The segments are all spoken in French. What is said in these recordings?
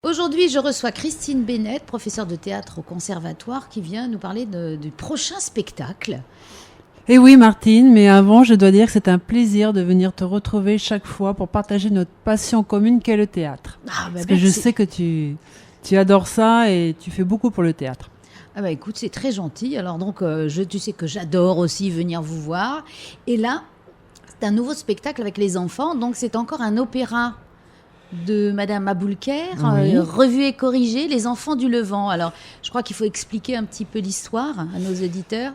Aujourd'hui, je reçois Christine Bennett, professeure de théâtre au Conservatoire, qui vient nous parler du prochain spectacle. Et oui, Martine, mais avant, je dois dire que c'est un plaisir de venir te retrouver chaque fois pour partager notre passion commune qu'est le théâtre. Parce que je sais que tu adores ça et tu fais beaucoup pour le théâtre. Ah bah écoute, c'est très gentil. Alors donc, tu sais que j'adore aussi venir vous voir. Et là, c'est un nouveau spectacle avec les enfants. Donc c'est encore un opéra de Madame Aboulker, Oui. revu et corrigé, Les Enfants du Levant. Alors, je crois qu'il faut expliquer un petit peu l'histoire à nos auditeurs.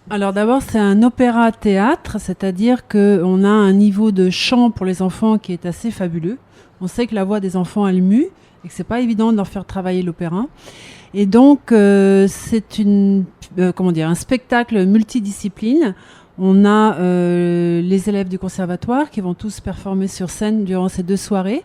Alors d'abord, c'est un opéra-théâtre, c'est-à-dire qu'on a un niveau de chant pour les enfants qui est assez fabuleux. On sait que la voix des enfants, elle mue et que c'est pas évident de leur faire travailler l'opéra. Et donc, c'est un spectacle multidiscipline. On a les élèves du conservatoire qui vont tous performer sur scène durant ces 2 soirées.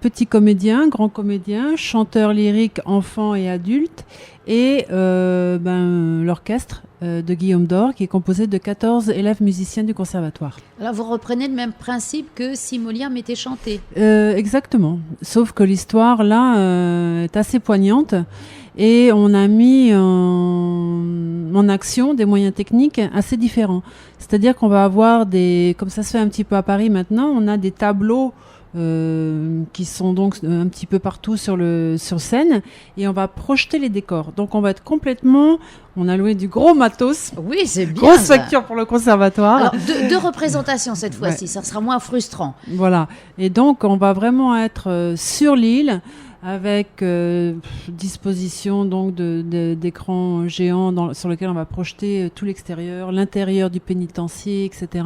Petits comédiens, grands comédiens, chanteurs lyriques, enfants et adultes, et l'orchestre de Guillaume d'Or qui est composé de 14 élèves musiciens du conservatoire. Alors, vous reprenez le même principe que si Molière m'était chanté. Exactement, sauf que l'histoire là est assez poignante et on a mis en action des moyens techniques assez différents. C'est-à-dire qu'on va avoir comme ça se fait un petit peu à Paris maintenant, on a des tableaux qui sont donc un petit peu partout sur scène et on va projeter les décors. Donc on a loué du gros matos. Oui, c'est bien. Grosse facture pour le conservatoire. Alors, deux représentations cette fois-ci, ça sera moins frustrant. Voilà. Et donc on va vraiment être sur l'île avec disposition donc d'écrans géants sur lesquels on va projeter tout l'extérieur, l'intérieur du pénitencier, etc.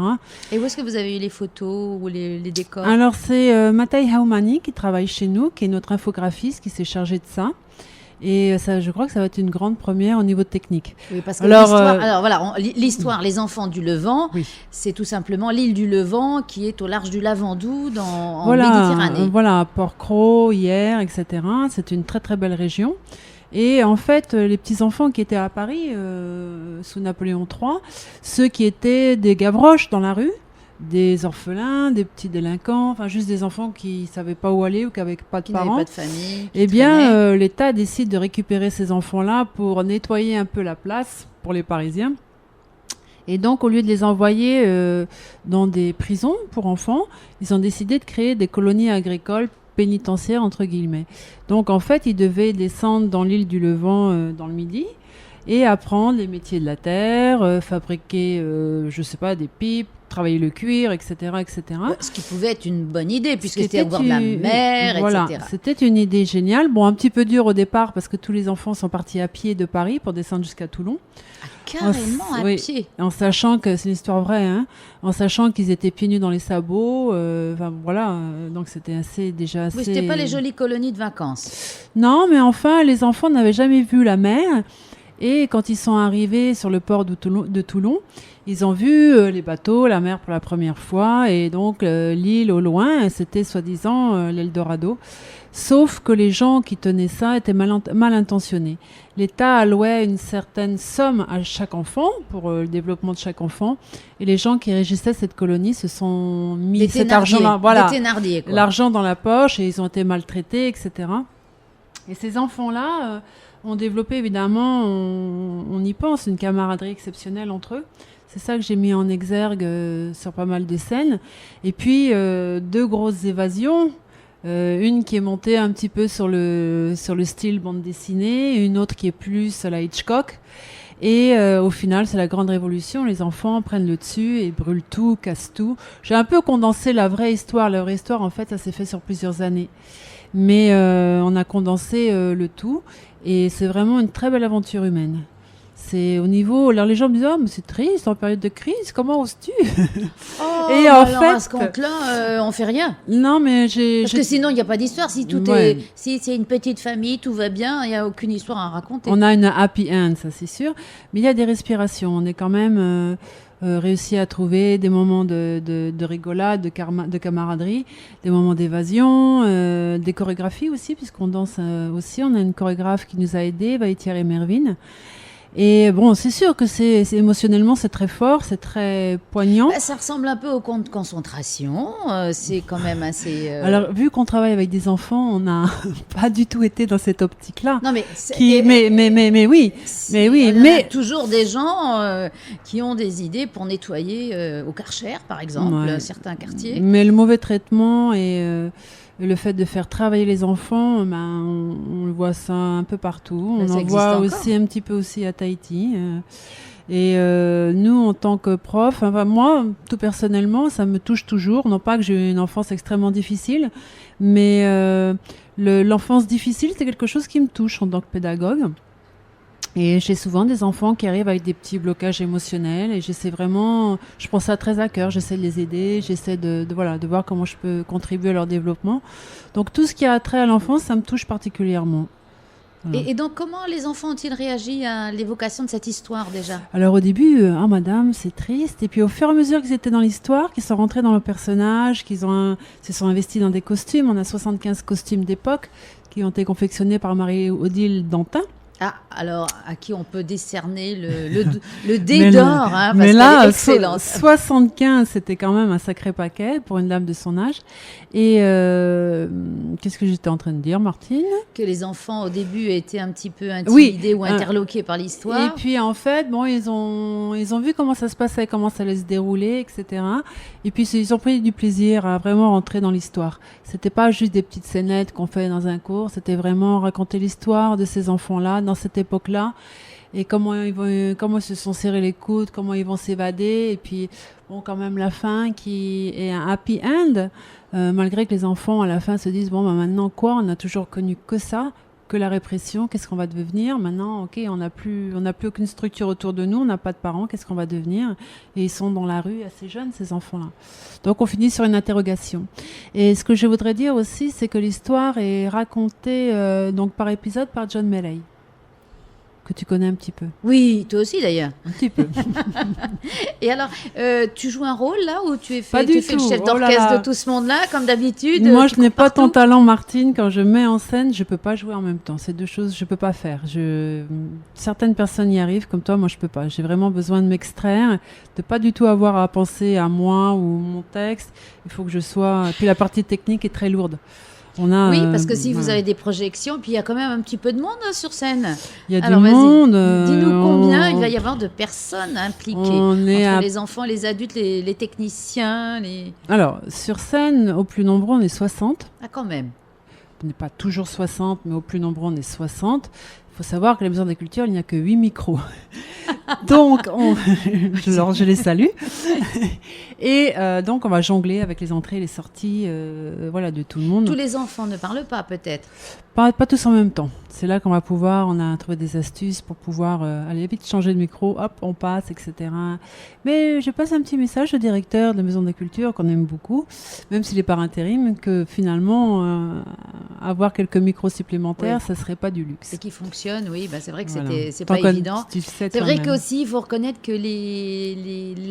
Et où est-ce que vous avez eu les photos ou les décors? Alors c'est Matei Haoumani qui travaille chez nous, qui est notre infographiste, qui s'est chargé de ça. Et ça, je crois que ça va être une grande première au niveau technique. Oui, parce que l'histoire, les enfants du Levant, oui. C'est tout simplement l'île du Levant qui est au large du Lavandou en Méditerranée. Voilà, Port-Cros, Hyères, etc. C'est une très très belle région. Et en fait, les petits-enfants qui étaient à Paris sous Napoléon III, ceux qui étaient des Gavroches dans la rue, des orphelins, des petits délinquants, enfin juste des enfants qui savaient pas où aller ou qui n'avaient pas de parents. Pas de famille. Eh bien, l'État décide de récupérer ces enfants-là pour nettoyer un peu la place pour les Parisiens. Et donc, au lieu de les envoyer dans des prisons pour enfants, ils ont décidé de créer des colonies agricoles pénitentiaires, entre guillemets. Donc, en fait, ils devaient descendre dans l'île du Levant, dans le Midi, et apprendre les métiers de la terre, fabriquer, des pipes, travailler le cuir, etc., etc. Ce qui pouvait être une bonne idée, puisque c'était au bord de la mer, voilà, etc. C'était une idée géniale. Bon, un petit peu dur au départ, parce que tous les enfants sont partis à pied de Paris pour descendre jusqu'à Toulon. Carrément à pied. En sachant que c'est une histoire vraie, hein, en sachant qu'ils étaient pieds nus dans les sabots. Donc c'était assez. Oui, c'était pas les jolies colonies de vacances. Non, mais enfin, les enfants n'avaient jamais vu la mer. Et quand ils sont arrivés sur le port de Toulon, ils ont vu les bateaux, la mer pour la première fois. Et donc l'île au loin, c'était soi-disant l'Eldorado. Sauf que les gens qui tenaient ça étaient mal intentionnés. L'État allouait une certaine somme à chaque enfant pour le développement de chaque enfant. Et les gens qui régissaient cette colonie se sont mis cet argent-là, l'argent dans la poche, et ils ont été maltraités, etc. Et ces enfants-là ont développé, évidemment, on y pense, une camaraderie exceptionnelle entre eux. C'est ça que j'ai mis en exergue sur pas mal de scènes. Et puis, 2 grosses évasions. Une qui est montée un petit peu sur le style bande dessinée, une autre qui est plus à la Hitchcock. Et au final, c'est la grande révolution. Les enfants prennent le dessus et brûlent tout, cassent tout. J'ai un peu condensé la vraie histoire. La vraie histoire, en fait, ça s'est fait sur plusieurs années. Mais on a condensé le tout. Et c'est vraiment une très belle aventure humaine. C'est au niveau. Alors les gens me disent, mais c'est triste en période de crise, comment oses-tu? Et en fait, à ce compte-là, on fait rien. Non, mais parce que sinon il n'y a pas d'histoire. Si si c'est une petite famille, tout va bien, il n'y a aucune histoire à raconter. On a une happy end, ça c'est sûr. Mais il y a des respirations. On est quand même réussi à trouver des moments de rigolade, de camaraderie, des moments d'évasion, des chorégraphies aussi, puisqu'on danse aussi. On a une chorégraphe qui nous a aidés, Vaïtière et Mervyn. Et bon, c'est sûr que émotionnellement, c'est très fort, c'est très poignant. Bah, ça ressemble un peu au camp de concentration. C'est quand même assez. Alors, vu qu'on travaille avec des enfants, on n'a pas du tout été dans cette optique-là. Non, mais il y a toujours des gens qui ont des idées pour nettoyer au Karcher, par exemple, certains quartiers. Mais le mauvais traitement et le fait de faire travailler les enfants, on le voit ça un peu partout. On en voit aussi un petit peu aussi à Tahiti. Nous, en tant que prof, moi, tout personnellement, ça me touche toujours. Non pas que j'ai eu une enfance extrêmement difficile, mais l'enfance difficile, c'est quelque chose qui me touche en tant que pédagogue. Et j'ai souvent des enfants qui arrivent avec des petits blocages émotionnels et j'essaie vraiment, je prends ça très à cœur, j'essaie de les aider, j'essaie de voir comment je peux contribuer à leur développement. Donc tout ce qui a trait à l'enfance, ça me touche particulièrement. Voilà. Et donc comment les enfants ont-ils réagi à l'évocation de cette histoire déjà ? Alors au début, madame, c'est triste. Et puis au fur et à mesure qu'ils étaient dans l'histoire, qu'ils sont rentrés dans le personnage, se sont investis dans des costumes, on a 75 costumes d'époque qui ont été confectionnés par Marie-Odile Dantin. Ah, alors, à qui on peut décerner le dé d'or, parce mais là, qu'elle est excellente. 75, c'était quand même un sacré paquet pour une dame de son âge. Et qu'est-ce que j'étais en train de dire, Martine ? Que les enfants, au début, étaient un petit peu intimidés ou interloqués par l'histoire. Et puis, en fait, ils ont vu comment ça se passait, comment ça allait se dérouler, etc. Et puis, ils ont pris du plaisir à vraiment rentrer dans l'histoire. C'était pas juste des petites scénettes qu'on fait dans un cours, c'était vraiment raconter l'histoire de ces enfants-là, dans cette époque-là, et comment ils se sont serrés les coudes, comment ils vont s'évader, et puis quand même la fin qui est un happy end, malgré que les enfants à la fin se disent maintenant quoi, on a toujours connu que ça, que la répression, qu'est-ce qu'on va devenir maintenant, on n'a plus aucune structure autour de nous, on n'a pas de parents, qu'est-ce qu'on va devenir, et ils sont dans la rue assez jeunes, ces enfants-là. Donc on finit sur une interrogation. Et ce que je voudrais dire aussi, c'est que l'histoire est racontée par épisode par John Melley, que tu connais un petit peu. Oui, toi aussi d'ailleurs. Un petit peu. Et alors, tu joues un rôle là ou tu fais le chef d'orchestre de tout ce monde-là, comme d'habitude? Moi, je n'ai pas ton talent, Martine. Quand je mets en scène, je ne peux pas jouer en même temps. C'est deux choses que je ne peux pas faire. Certaines personnes y arrivent, comme toi, moi je ne peux pas. J'ai vraiment besoin de m'extraire, de ne pas du tout avoir à penser à moi ou mon texte. Il faut que je sois... Puis la partie technique est très lourde. Oui, parce que si vous avez des projections, puis il y a quand même un petit peu de monde sur scène. Il y a du monde. Dis-nous combien il va y avoir de personnes impliquées entre les enfants, les adultes, les techniciens. Alors, sur scène, au plus nombreux, on est 60. Ah, quand même. On n'est pas toujours 60, mais au plus nombreux, on est 60. Il faut savoir que la Maison des Cultures, il n'y a que 8 micros. Donc, je les salue. Et donc, on va jongler avec les entrées et les sorties de tout le monde. Tous les enfants ne parlent pas, peut-être. Pas tous en même temps. C'est là qu'on va on a trouvé des astuces pour pouvoir aller vite changer de micro, hop, on passe, etc. Mais je passe un petit message au directeur de la Maison des Cultures, qu'on aime beaucoup, même s'il est par intérim, que finalement, avoir quelques micros supplémentaires, ça serait pas du luxe. Et qui fonctionne, oui, c'est vrai que c'est pas évident. C'est vrai qu'aussi, il faut reconnaître que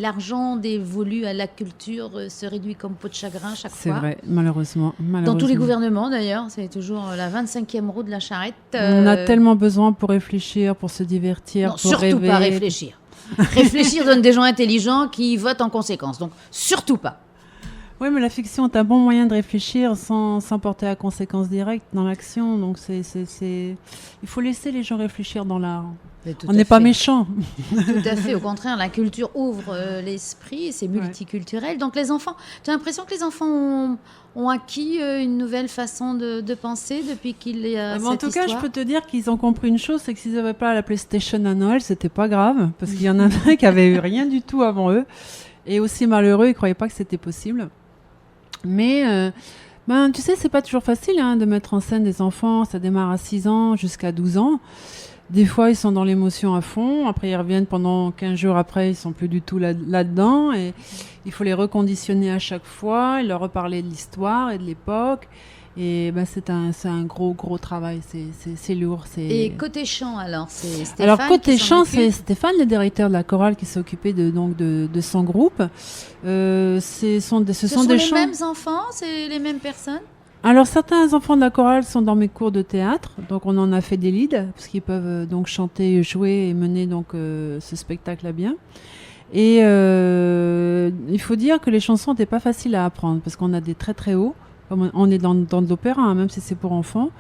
l'argent dévolu à la culture se réduit comme peau de chagrin chaque fois. C'est vrai, malheureusement. Dans tous les gouvernements, d'ailleurs, c'est toujours la 25e roue de la charrette. On a tellement besoin pour réfléchir, pour se divertir, non, pour surtout rêver. Pas réfléchir. Réfléchir donne des gens intelligents qui votent en conséquence. Donc, surtout pas. Oui, mais la fiction est un bon moyen de réfléchir sans porter à conséquences directes dans l'action. Donc, il faut laisser les gens réfléchir dans l'art. On n'est pas méchants. Tout à fait. Au contraire, la culture ouvre l'esprit, c'est multiculturel. Donc, les enfants, tu as l'impression que les enfants ont acquis une nouvelle façon de penser depuis qu'il y a cette histoire. En tout cas, je peux te dire qu'ils ont compris une chose, c'est que s'ils n'avaient pas la PlayStation à Noël, c'était pas grave, parce qu'il y en a un qui avait eu rien du tout avant eux, et aussi malheureux, ils croyaient pas que c'était possible. Mais tu sais, c'est pas toujours facile de mettre en scène des enfants. Ça démarre à 6 ans jusqu'à 12 ans. Des fois, ils sont dans l'émotion à fond. Après, ils reviennent pendant 15 jours après, ils sont plus du tout là-dedans. Et il faut les reconditionner à chaque fois, et leur reparler de l'histoire et de l'époque. Et c'est un gros travail, c'est lourd. Et côté chant, alors, c'est Stéphane? Alors côté chant, c'est Stéphane, le directeur de la chorale, qui s'est occupé de son groupe. Ce sont des les chants... mêmes enfants, c'est les mêmes personnes? Alors, certains enfants de la chorale sont dans mes cours de théâtre, donc on en a fait des leads, parce qu'ils peuvent donc chanter, jouer et mener donc ce spectacle à bien. Et il faut dire que les chansons n'étaient pas faciles à apprendre, parce qu'on a des très très hauts, comme on est dans de l'opéra, hein, même si c'est pour enfants.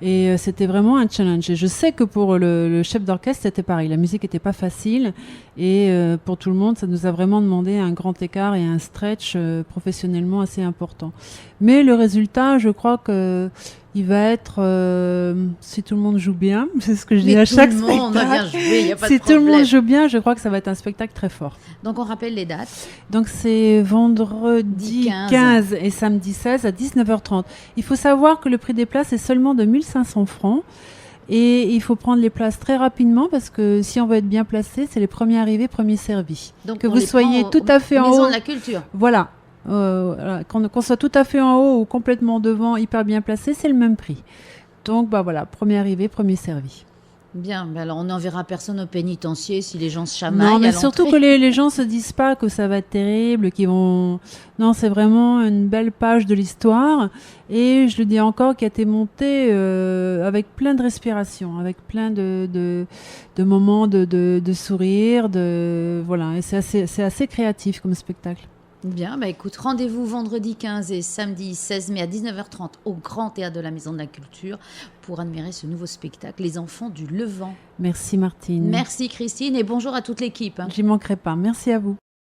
Et c'était vraiment un challenge. Et je sais que pour le chef d'orchestre, c'était pareil. La musique n'était pas facile. Et pour tout le monde, ça nous a vraiment demandé un grand écart et un stretch professionnellement assez important. Mais le résultat, je crois que il va être, si tout le monde joue bien, c'est ce que je dis à chaque spectacle. On a bien joué, il n'y a pas si de problème. tout le monde joue bien, je crois que ça va être un spectacle très fort. Donc on rappelle les dates. Donc c'est vendredi 15 et samedi 16 à 19h30. Il faut savoir que le prix des places est seulement de 1500 francs. Et il faut prendre les places très rapidement parce que si on veut être bien placé, c'est les premiers arrivés, premiers servis. Donc que vous soyez tout à fait en haut. Maison de la Culture. Voilà. Qu'on soit tout à fait en haut ou complètement devant, hyper bien placé, c'est le même prix. Donc voilà, premier arrivé, premier servi. Bien, mais alors on n'enverra personne au pénitencier si les gens se chamaillent. Non, mais surtout que les gens se disent pas que ça va être terrible, qu'ils vont. Non, c'est vraiment une belle page de l'histoire. Et je le dis encore, qui a été montée avec plein de respiration, avec plein de moments de sourire, voilà. Et c'est assez créatif comme spectacle. Bien, écoute, rendez-vous vendredi 15 et samedi 16 mai à 19h30 au Grand Théâtre de la Maison de la Culture pour admirer ce nouveau spectacle, Les Enfants du Levant. Merci Martine. Merci Christine et bonjour à toute l'équipe. J'y manquerai pas. Merci à vous.